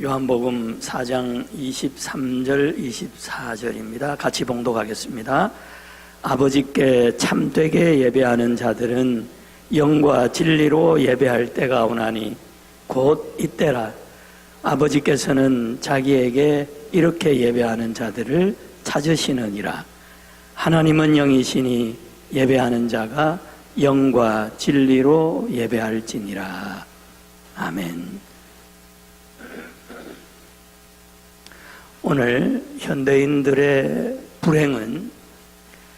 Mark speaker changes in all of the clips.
Speaker 1: 요한복음 4장 23절 24절입니다. 같이 봉독하겠습니다. 아버지께 참되게 예배하는 자들은 영과 진리로 예배할 때가 오나니 곧 이때라. 아버지께서는 자기에게 이렇게 예배하는 자들을 찾으시느니라. 하나님은 영이시니 예배하는 자가 영과 진리로 예배할지니라. 아멘. 오늘 현대인들의 불행은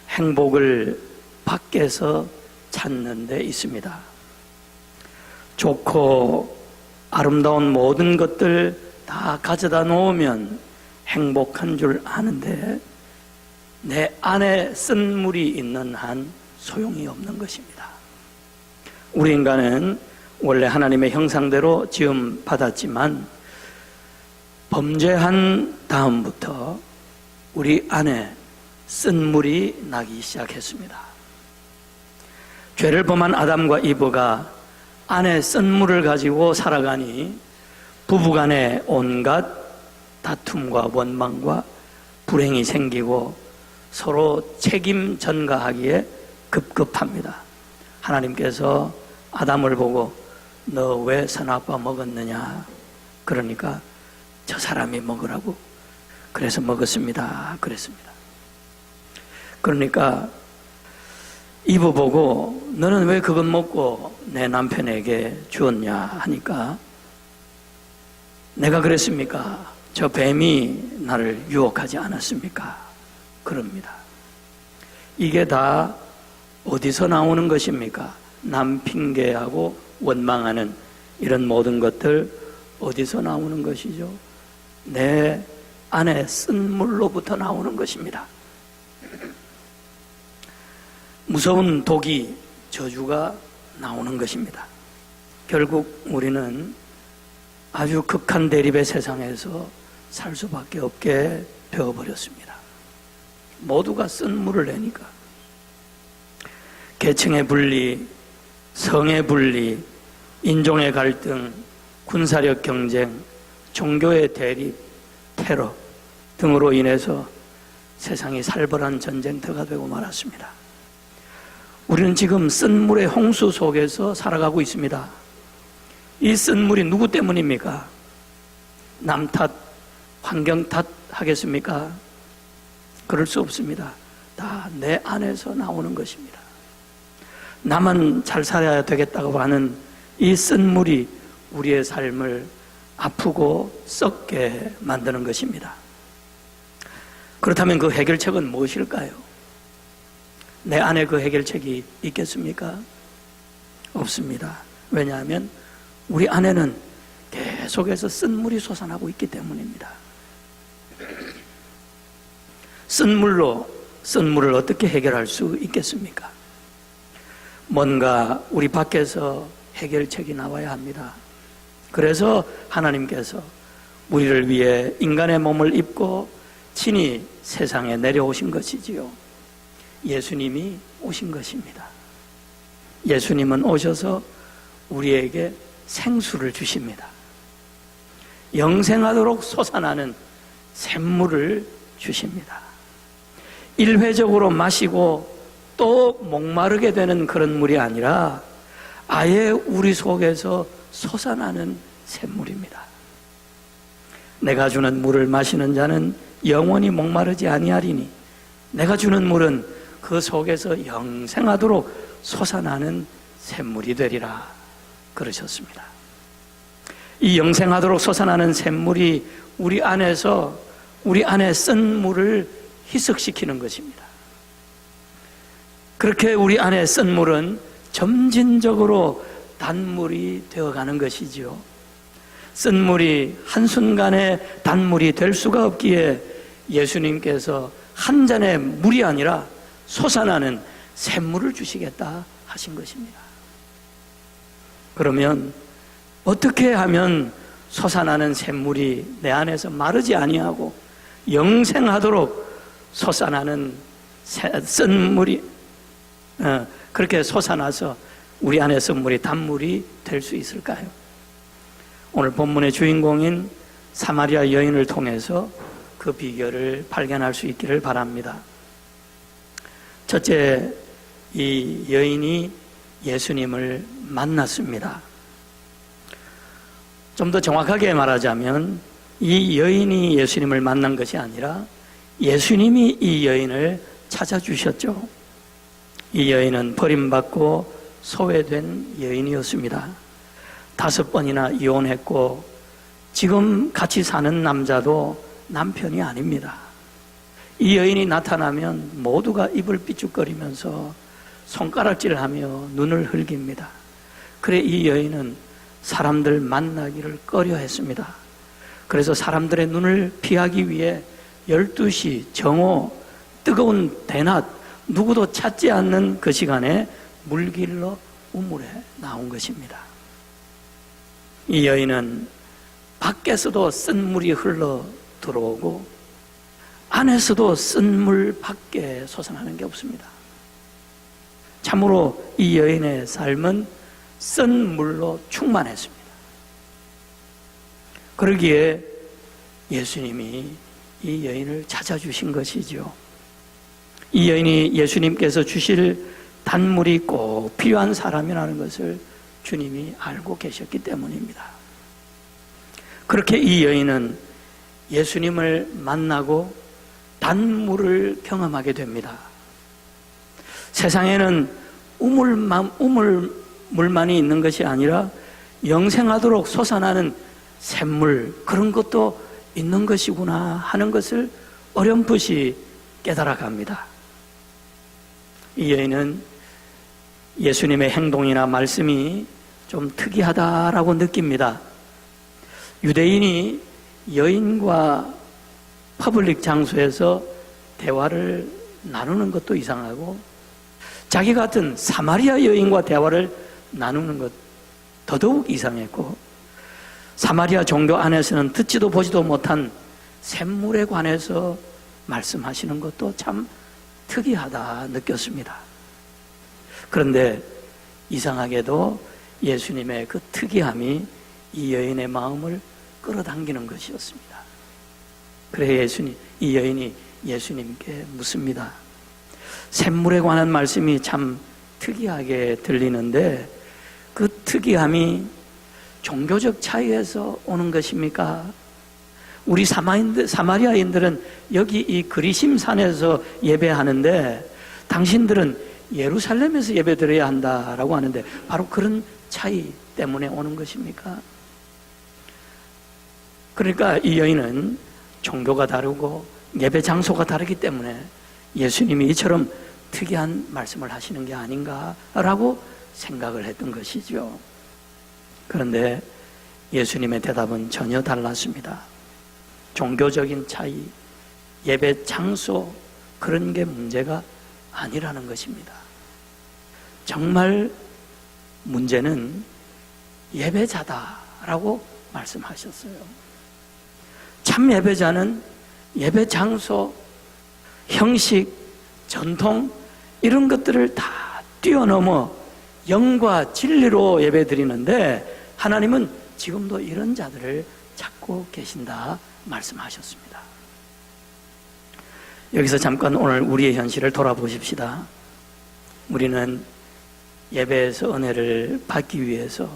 Speaker 1: 행복을 밖에서 찾는 데 있습니다. 좋고 아름다운 모든 것들 다 가져다 놓으면 행복한 줄 아는데 내 안에 쓴물이 있는 한 소용이 없는 것입니다. 우리 인간은 원래 하나님의 형상대로 지음 받았지만 범죄한 다음부터 우리 안에 쓴물이 나기 시작했습니다. 죄를 범한 아담과 이브가 안에 쓴물을 가지고 살아가니 부부간에 온갖 다툼과 원망과 불행이 생기고 서로 책임 전가하기에 급급합니다. 하나님께서 아담을 보고 너 왜 선악과 먹었느냐? 그러니까 저 사람이 먹으라고 그래서 먹었습니다. 그랬습니다. 그러니까 이브 보고 너는 왜 그것 먹고 내 남편에게 주었냐 하니까 내가 그랬습니까? 저 뱀이 나를 유혹하지 않았습니까? 그럽니다. 이게 다 어디서 나오는 것입니까? 남 핑계하고 원망하는 이런 모든 것들 어디서 나오는 것이죠? 내 안에 쓴물로부터 나오는 것입니다. 무서운 독이 저주가 나오는 것입니다. 결국 우리는 아주 극한 대립의 세상에서 살 수밖에 없게 되어버렸습니다. 모두가 쓴물을 내니까 계층의 분리, 성의 분리, 인종의 갈등, 군사력 경쟁, 종교의 대립, 테러 등으로 인해서 세상이 살벌한 전쟁터가 되고 말았습니다. 우리는 지금 쓴물의 홍수 속에서 살아가고 있습니다. 이 쓴물이 누구 때문입니까? 남 탓, 환경 탓 하겠습니까? 그럴 수 없습니다. 다 내 안에서 나오는 것입니다. 나만 잘 살아야 되겠다고 하는 이 쓴물이 우리의 삶을 아프고 썩게 만드는 것입니다. 그렇다면 그 해결책은 무엇일까요? 내 안에 그 해결책이 있겠습니까? 없습니다. 왜냐하면 우리 안에는 계속해서 쓴물이 솟아나고 있기 때문입니다. 쓴물로 쓴물을 어떻게 해결할 수 있겠습니까? 뭔가 우리 밖에서 해결책이 나와야 합니다. 그래서 하나님께서 우리를 위해 인간의 몸을 입고 친히 세상에 내려오신 것이지요. 예수님이 오신 것입니다. 예수님은 오셔서 우리에게 생수를 주십니다. 영생하도록 솟아나는 샘물을 주십니다. 일회적으로 마시고 또 목마르게 되는 그런 물이 아니라 아예 우리 속에서 솟아나는 샘물입니다. 내가 주는 물을 마시는 자는 영원히 목마르지 아니하리니 내가 주는 물은 그 속에서 영생하도록 솟아나는 샘물이 되리라 그러셨습니다. 이 영생하도록 솟아나는 샘물이 우리 안에서 우리 안에 쓴 물을 희석시키는 것입니다. 그렇게 우리 안에 쓴 물은 점진적으로 단물이 되어가는 것이지요. 쓴 물이 한순간에 단물이 될 수가 없기에 예수님께서 한 잔의 물이 아니라 솟아나는 샘물을 주시겠다 하신 것입니다. 그러면 어떻게 하면 솟아나는 샘물이 내 안에서 마르지 아니하고 영생하도록 솟아나는 쓴 물이 그렇게 솟아나서 우리 안에서 물이 단물이 될 수 있을까요? 오늘 본문의 주인공인 사마리아 여인을 통해서 그 비결을 발견할 수 있기를 바랍니다. 첫째, 이 여인이 예수님을 만났습니다. 좀 더 정확하게 말하자면 이 여인이 예수님을 만난 것이 아니라 예수님이 이 여인을 찾아주셨죠. 이 여인은 버림받고 소외된 여인이었습니다. 5번이나 이혼했고 지금 같이 사는 남자도 남편이 아닙니다. 이 여인이 나타나면 모두가 입을 삐죽거리면서 손가락질하며 눈을 흘깁니다. 그래 이 여인은 사람들 만나기를 꺼려했습니다. 그래서 사람들의 눈을 피하기 위해 12시 정오 뜨거운 대낮 누구도 찾지 않는 그 시간에 물길로 우물에 나온 것입니다. 이 여인은 밖에서도 쓴 물이 흘러 들어오고 안에서도 쓴 물 밖에 솟아나는 게 없습니다. 참으로 이 여인의 삶은 쓴 물로 충만했습니다. 그러기에 예수님이 이 여인을 찾아주신 것이죠. 이 여인이 예수님께서 주실 단물이 꼭 필요한 사람이라는 것을 주님이 알고 계셨기 때문입니다. 그렇게 이 여인은 예수님을 만나고 단물을 경험하게 됩니다. 세상에는 우물물만이 있는 것이 아니라 영생하도록 솟아나는 샘물, 그런 것도 있는 것이구나 하는 것을 어렴풋이 깨달아갑니다. 이 여인은 예수님의 행동이나 말씀이 좀 특이하다라고 느낍니다. 유대인이 여인과 퍼블릭 장소에서 대화를 나누는 것도 이상하고 자기 같은 사마리아 여인과 대화를 나누는 것 더더욱 이상했고 사마리아 종교 안에서는 듣지도 보지도 못한 샘물에 관해서 말씀하시는 것도 참 특이하다 느꼈습니다. 그런데 이상하게도 예수님의 그 특이함이 이 여인의 마음을 끌어당기는 것이었습니다. 그래 이 여인이 예수님께 묻습니다. 샘물에 관한 말씀이 참 특이하게 들리는데 그 특이함이 종교적 차이에서 오는 것입니까? 우리 사마리아인들은 여기 이 그리심 산에서 예배하는데 당신들은 예루살렘에서 예배드려야 한다라고 하는데 바로 그런 차이 때문에 오는 것입니까? 그러니까 이 여인은 종교가 다르고 예배 장소가 다르기 때문에 예수님이 이처럼 특이한 말씀을 하시는 게 아닌가라고 생각을 했던 것이죠. 그런데 예수님의 대답은 전혀 달랐습니다. 종교적인 차이, 예배 장소 그런 게 문제가 아니라는 것입니다. 정말 문제는 예배자다라고 말씀하셨어요. 참 예배자는 예배 장소, 형식, 전통 이런 것들을 다 뛰어넘어 영과 진리로 예배드리는데 하나님은 지금도 이런 자들을 찾고 계신다 말씀하셨습니다. 여기서 잠깐 오늘 우리의 현실을 돌아보십시다. 우리는 예배에서 은혜를 받기 위해서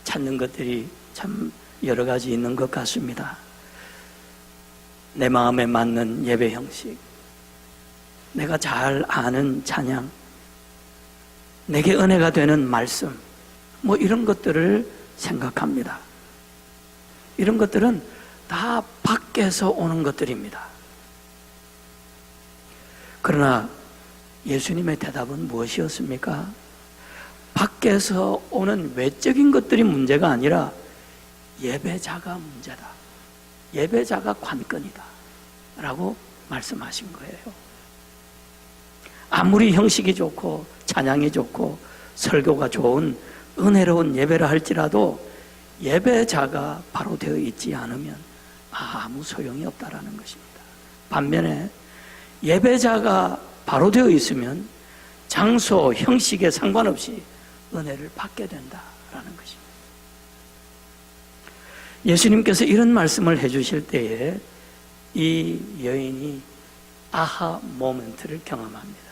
Speaker 1: 찾는 것들이 참 여러 가지 있는 것 같습니다. 내 마음에 맞는 예배 형식, 내가 잘 아는 찬양, 내게 은혜가 되는 말씀, 이런 것들을 생각합니다. 이런 것들은 다 밖에서 오는 것들입니다. 그러나 예수님의 대답은 무엇이었습니까? 밖에서 오는 외적인 것들이 문제가 아니라 예배자가 문제다. 예배자가 관건이다. 라고 말씀하신 거예요. 아무리 형식이 좋고 찬양이 좋고 설교가 좋은 은혜로운 예배를 할지라도 예배자가 바로 되어 있지 않으면 아무 소용이 없다라는 것입니다. 반면에 예배자가 바로 되어 있으면 장소, 형식에 상관없이 은혜를 받게 된다라는 것입니다. 예수님께서 이런 말씀을 해주실 때에 이 여인이 아하 모멘트를 경험합니다.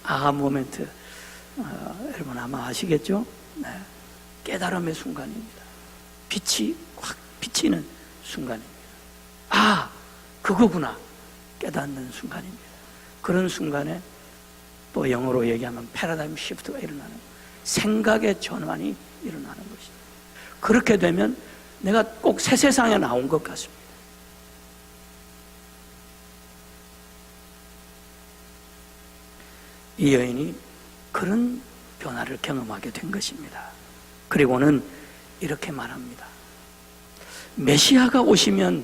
Speaker 1: 아하 모멘트, 여러분 아마 아시겠죠? 네. 깨달음의 순간입니다. 빛이 확 비치는 순간입니다. 아, 그거구나 깨닫는 순간입니다. 그런 순간에 또 영어로 얘기하면 패러다임 시프트가 일어나는, 생각의 전환이 일어나는 것입니다. 그렇게 되면 내가 꼭 새 세상에 나온 것 같습니다. 이 여인이 그런 변화를 경험하게 된 것입니다. 그리고는 이렇게 말합니다. 메시아가 오시면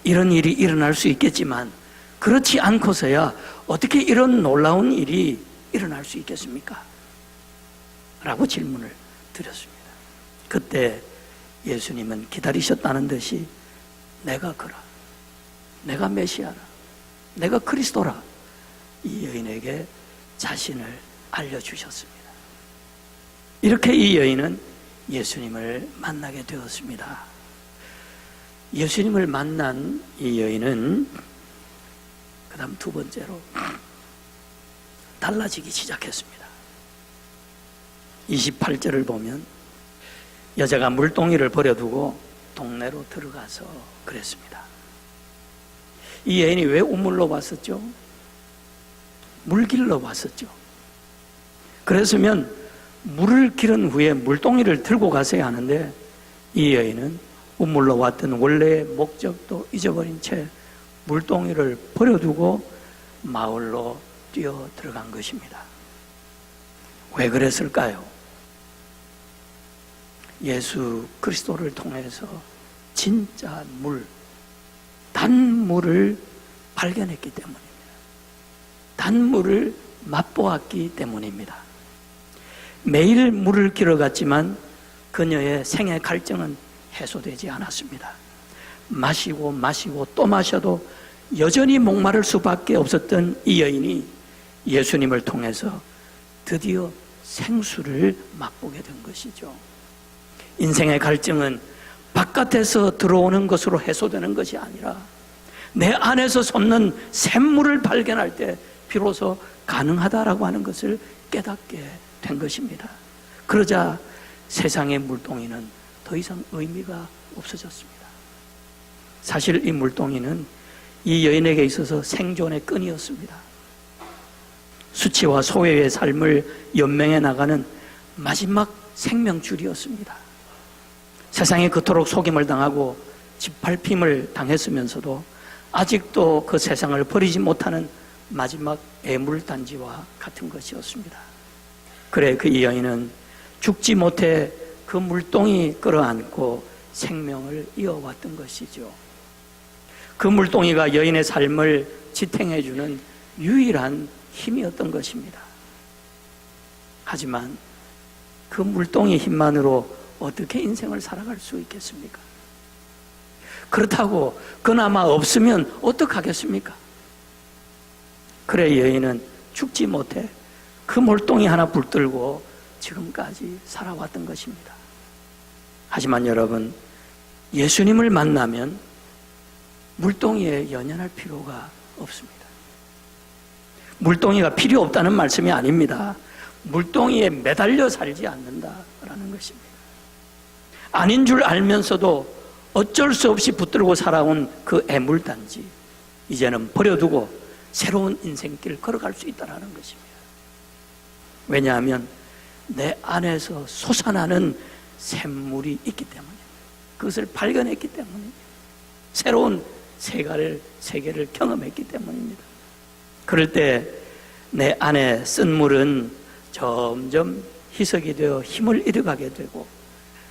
Speaker 1: 이런 일이 일어날 수 있겠지만 그렇지 않고서야 어떻게 이런 놀라운 일이 일어날 수 있겠습니까? 라고 질문을 드렸습니다. 그때 예수님은 기다리셨다는 듯이 내가 그라, 내가 메시아라, 내가 그리스도라, 이 여인에게 자신을 알려주셨습니다. 이렇게 이 여인은 예수님을 만나게 되었습니다. 예수님을 만난 이 여인은 그 다음 두 번째로 달라지기 시작했습니다. 28절을 보면 여자가 물동이를 버려두고 동네로 들어가서 그랬습니다. 이 여인이 왜 우물로 왔었죠? 물길로 왔었죠. 그랬으면 물을 기른 후에 물동이를 들고 가서야 하는데 이 여인은 우물로 왔던 원래의 목적도 잊어버린 채 물동이를 버려두고 마을로 뛰어 들어간 것입니다. 왜 그랬을까요? 예수 그리스도를 통해서 진짜 물, 단물을 발견했기 때문입니다. 단물을 맛보았기 때문입니다. 매일 물을 길어갔지만 그녀의 생애 갈증은 해소되지 않았습니다. 마시고 마시고 또 마셔도 여전히 목마를 수밖에 없었던 이 여인이 예수님을 통해서 드디어 생수를 맛보게 된 것이죠. 인생의 갈증은 바깥에서 들어오는 것으로 해소되는 것이 아니라 내 안에서 솟는 샘물을 발견할 때 비로소 가능하다라고 하는 것을 깨닫게 된 것입니다. 그러자 세상의 물동이는 더 이상 의미가 없어졌습니다. 사실 이 물동이는 이 여인에게 있어서 생존의 끈이었습니다. 수치와 소외의 삶을 연명해 나가는 마지막 생명줄이었습니다. 세상에 그토록 속임을 당하고 짓밟힘을 당했으면서도 아직도 그 세상을 버리지 못하는 마지막 애물단지와 같은 것이었습니다. 그래 그 이 여인은 죽지 못해 그 물동이 끌어안고 생명을 이어왔던 것이죠. 그 물동이가 여인의 삶을 지탱해주는 유일한 힘이었던 것입니다. 하지만 그 물동이 힘만으로 어떻게 인생을 살아갈 수 있겠습니까? 그렇다고 그나마 없으면 어떡하겠습니까? 그래 여인은 죽지 못해 그 물동이 하나 붙들고 지금까지 살아왔던 것입니다. 하지만 여러분, 예수님을 만나면 물동이에 연연할 필요가 없습니다. 물동이가 필요 없다는 말씀이 아닙니다. 물동이에 매달려 살지 않는다라는 것입니다. 아닌 줄 알면서도 어쩔 수 없이 붙들고 살아온 그 애물단지, 이제는 버려두고 새로운 인생길을 걸어갈 수 있다는 것입니다. 왜냐하면 내 안에서 솟아나는 샘물이 있기 때문입니다. 그것을 발견했기 때문입니다. 새로운 세계를 경험했기 때문입니다. 그럴 때 내 안에 쓴 물은 점점 희석이 되어 힘을 잃어가게 되고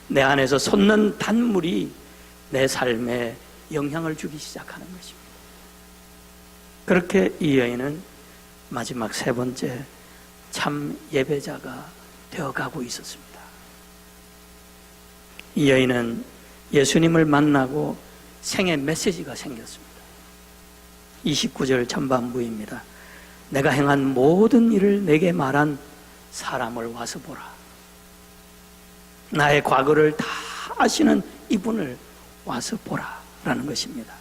Speaker 1: 내 안에서 솟는 단물이 내 삶에 영향을 주기 시작하는 것입니다. 그렇게 이 여인은 마지막 세 번째 참 예배자가 되어가고 있었습니다. 이 여인은 예수님을 만나고 생애 메시지가 생겼습니다. 29절 전반부입니다. 내가 행한 모든 일을 내게 말한 사람을 와서 보라. 나의 과거를 다 아시는 이분을 와서 보라라는 것입니다.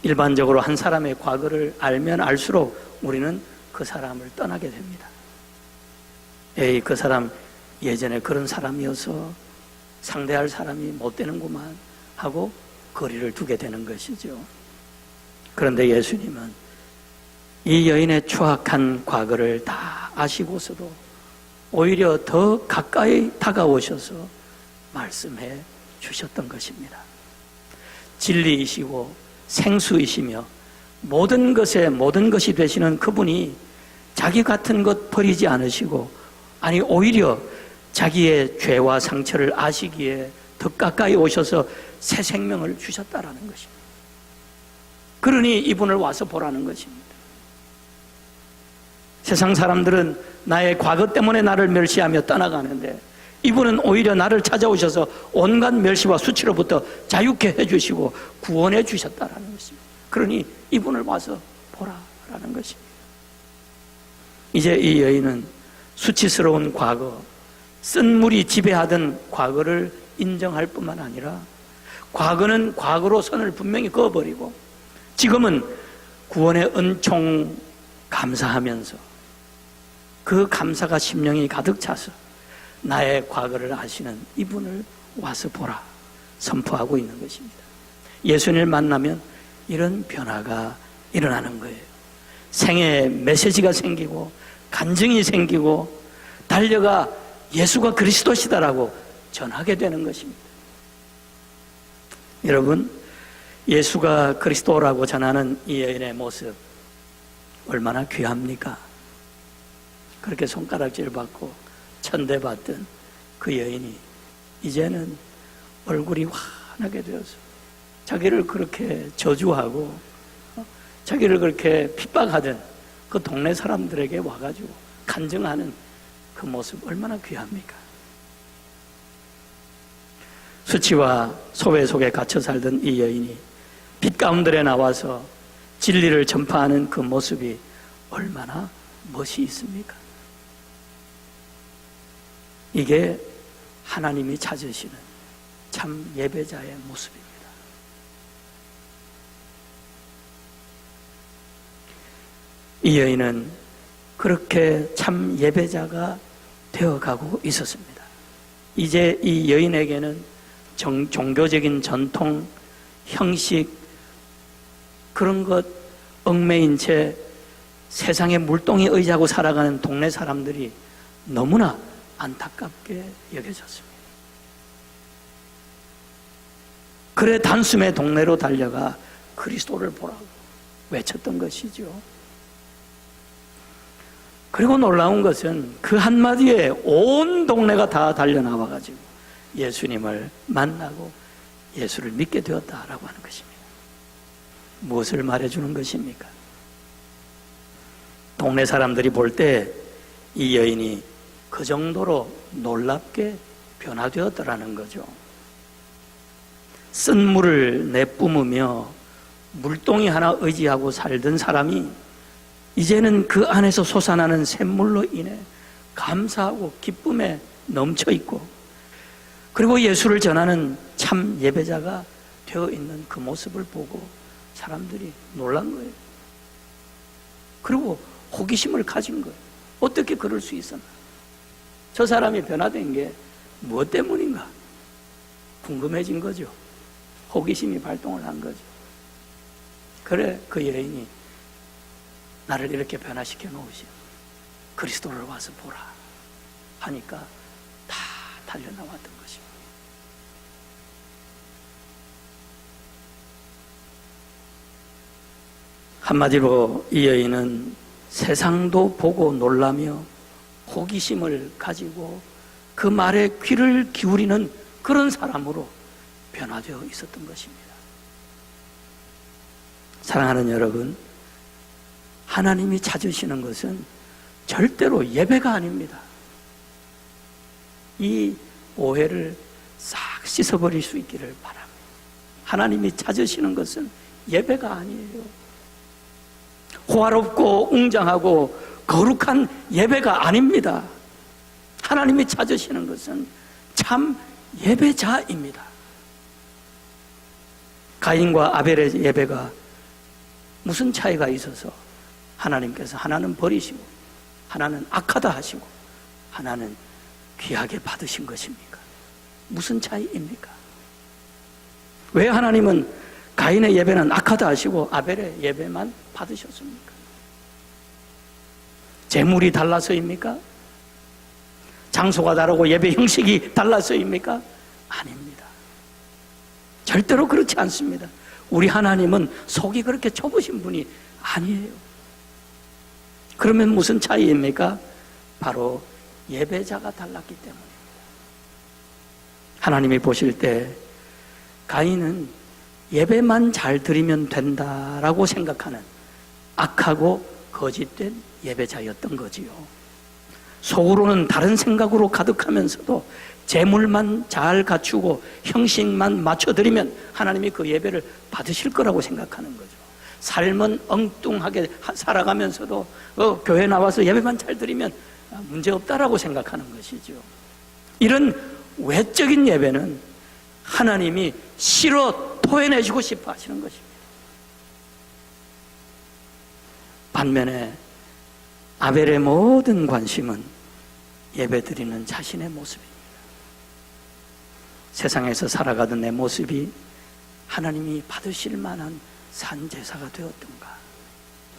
Speaker 1: 일반적으로 한 사람의 과거를 알면 알수록 우리는 그 사람을 떠나게 됩니다. 에이, 그 사람 예전에 그런 사람이어서 상대할 사람이 못 되는구만 하고 거리를 두게 되는 것이죠. 그런데 예수님은 이 여인의 추악한 과거를 다 아시고서도 오히려 더 가까이 다가오셔서 말씀해 주셨던 것입니다. 진리이시고 생수이시며 모든 것에 모든 것이 되시는 그분이 자기 같은 것 버리지 않으시고, 아니 오히려 자기의 죄와 상처를 아시기에 더 가까이 오셔서 새 생명을 주셨다라는 것입니다. 그러니 이분을 와서 보라는 것입니다. 세상 사람들은 나의 과거 때문에 나를 멸시하며 떠나가는데, 이분은 오히려 나를 찾아오셔서 온갖 멸시와 수치로부터 자유케 해주시고 구원해 주셨다라는 것입니다. 그러니 이분을 와서 보라라는 것입니다. 이제 이 여인은 수치스러운 과거, 쓴물이 지배하던 과거를 인정할 뿐만 아니라, 과거는 과거로 선을 분명히 그어버리고 지금은 구원의 은총 감사하면서 그 감사가 심령이 가득 차서 나의 과거를 아시는 이분을 와서 보라 선포하고 있는 것입니다. 예수님을 만나면 이런 변화가 일어나는 거예요. 생애에 메시지가 생기고 간증이 생기고 달려가 예수가 그리스도시다라고 전하게 되는 것입니다. 여러분, 예수가 그리스도라고 전하는 이 여인의 모습 얼마나 귀합니까? 그렇게 손가락질 받고 천대받던 그 여인이 이제는 얼굴이 환하게 되어서 자기를 그렇게 저주하고 자기를 그렇게 핍박하던 그 동네 사람들에게 와가지고 간증하는 그 모습 얼마나 귀합니까? 수치와 소외 속에 갇혀 살던 이 여인이 빛 가운데 나와서 진리를 전파하는 그 모습이 얼마나 멋이 있습니까? 이게 하나님이 찾으시는 참 예배자의 모습입니다. 이 여인은 그렇게 참 예배자가 되어가고 있었습니다. 이제 이 여인에게는 종교적인 전통, 형식, 그런 것 얽매인 채 세상의 물동에 의지하고 살아가는 동네 사람들이 너무나 안타깝게 여겨졌습니다. 그래 단숨에 동네로 달려가 그리스도를 보라고 외쳤던 것이죠. 그리고 놀라운 것은 그 한마디에 온 동네가 다 달려나와가지고 예수님을 만나고 예수를 믿게 되었다라고 하는 것입니다. 무엇을 말해주는 것입니까? 동네 사람들이 볼 때 이 여인이 그 정도로 놀랍게 변화되었더라는 거죠. 쓴 물을 내뿜으며 물동이 하나 의지하고 살던 사람이 이제는 그 안에서 솟아나는 샘물로 인해 감사하고 기쁨에 넘쳐 있고, 그리고 예수를 전하는 참 예배자가 되어 있는 그 모습을 보고 사람들이 놀란 거예요. 그리고 호기심을 가진 거예요. 어떻게 그럴 수 있었나? 저 사람이 변화된 게 무엇 때문인가? 궁금해진 거죠. 호기심이 발동을 한 거죠. 그래 그 여인이 나를 이렇게 변화시켜 놓으시오. 그리스도를 와서 보라 하니까 다 달려나왔던 것입니다. 한마디로 이 여인은 세상도 보고 놀라며 호기심을 가지고 그 말에 귀를 기울이는 그런 사람으로 변화되어 있었던 것입니다. 사랑하는 여러분, 하나님이 찾으시는 것은 절대로 예배가 아닙니다. 이 오해를 싹 씻어버릴 수 있기를 바랍니다. 하나님이 찾으시는 것은 예배가 아니에요. 호화롭고 웅장하고 거룩한 예배가 아닙니다. 하나님이 찾으시는 것은 참 예배자입니다. 가인과 아벨의 예배가 무슨 차이가 있어서 하나님께서 하나는 버리시고 하나는 악하다 하시고 하나는 귀하게 받으신 것입니까? 무슨 차이입니까? 왜 하나님은 가인의 예배는 악하다 하시고 아벨의 예배만 받으셨습니까? 재물이 달라서입니까? 장소가 다르고 예배 형식이 달라서입니까? 아닙니다. 절대로 그렇지 않습니다. 우리 하나님은 속이 그렇게 좁으신 분이 아니에요. 그러면 무슨 차이입니까? 바로 예배자가 달랐기 때문입니다. 하나님이 보실 때 가인은 예배만 잘 드리면 된다라고 생각하는 악하고 거짓된 예배자였던 거지요. 속으로는 다른 생각으로 가득하면서도 재물만 잘 갖추고 형식만 맞춰드리면 하나님이 그 예배를 받으실 거라고 생각하는 거죠. 삶은 엉뚱하게 살아가면서도 교회 나와서 예배만 잘 드리면 문제없다라고 생각하는 것이죠. 이런 외적인 예배는 하나님이 싫어 토해내시고 싶어 하시는 것입니다. 반면에 아벨의 모든 관심은 예배드리는 자신의 모습입니다. 세상에서 살아가던 내 모습이 하나님이 받으실 만한 산제사가 되었던가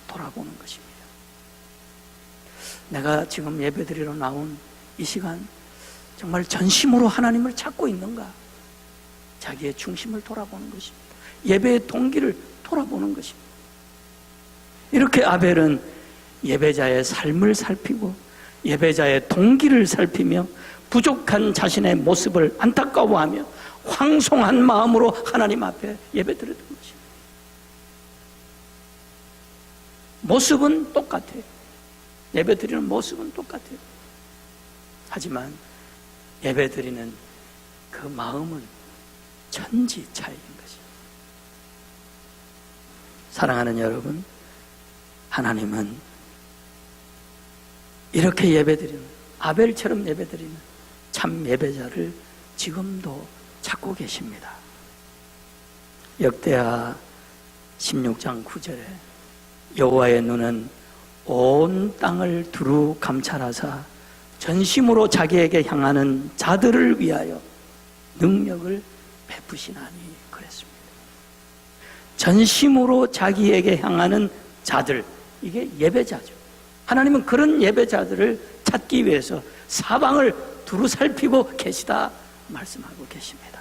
Speaker 1: 돌아보는 것입니다. 내가 지금 예배드리러 나온 이 시간 정말 전심으로 하나님을 찾고 있는가? 자기의 중심을 돌아보는 것입니다. 예배의 동기를 돌아보는 것입니다. 이렇게 아벨은 예배자의 삶을 살피고 예배자의 동기를 살피며 부족한 자신의 모습을 안타까워하며 황송한 마음으로 하나님 앞에 예배드렸던 것입니다. 모습은 똑같아요. 예배드리는 모습은 똑같아요. 하지만 예배드리는 그 마음은 천지 차이인 것입니다. 사랑하는 여러분, 하나님은 이렇게 예배드리는, 아벨처럼 예배드리는 참 예배자를 지금도 찾고 계십니다. 역대하 16장 9절에 여호와의 눈은 온 땅을 두루 감찰하사 전심으로 자기에게 향하는 자들을 위하여 능력을 베푸시나니 그랬습니다. 전심으로 자기에게 향하는 자들, 이게 예배자죠. 하나님은 그런 예배자들을 찾기 위해서 사방을 두루 살피고 계시다 말씀하고 계십니다.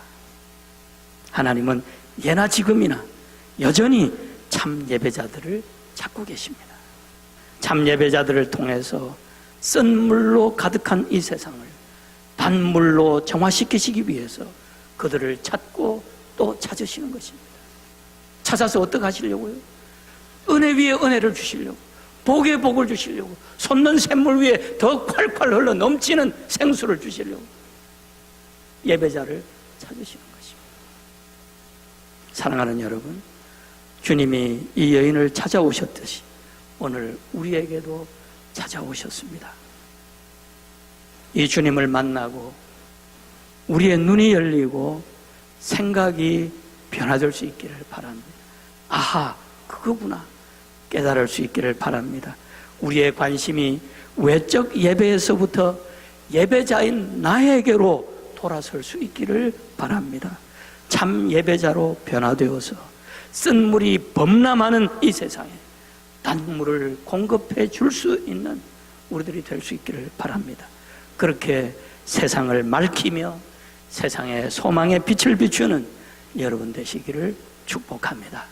Speaker 1: 하나님은 예나 지금이나 여전히 참 예배자들을 찾고 계십니다. 참 예배자들을 통해서 쓴 물로 가득한 이 세상을 단물로 정화시키시기 위해서 그들을 찾고 또 찾으시는 것입니다. 찾아서 어떻게 하시려고요? 은혜 위에 은혜를 주시려고, 복에 복을 주시려고, 솟는 샘물 위에 더 콸콸 흘러 넘치는 생수를 주시려고 예배자를 찾으시는 것입니다. 사랑하는 여러분, 주님이 이 여인을 찾아오셨듯이 오늘 우리에게도 찾아오셨습니다. 이 주님을 만나고 우리의 눈이 열리고 생각이 변화될 수 있기를 바랍니다. 아하, 그거구나 깨달을 수 있기를 바랍니다. 우리의 관심이 외적 예배에서부터 예배자인 나에게로 돌아설 수 있기를 바랍니다. 참 예배자로 변화되어서 쓴물이 범람하는 이 세상에 단물을 공급해 줄 수 있는 우리들이 될 수 있기를 바랍니다. 그렇게 세상을 맑히며 세상에 소망의 빛을 비추는 여러분 되시기를 축복합니다.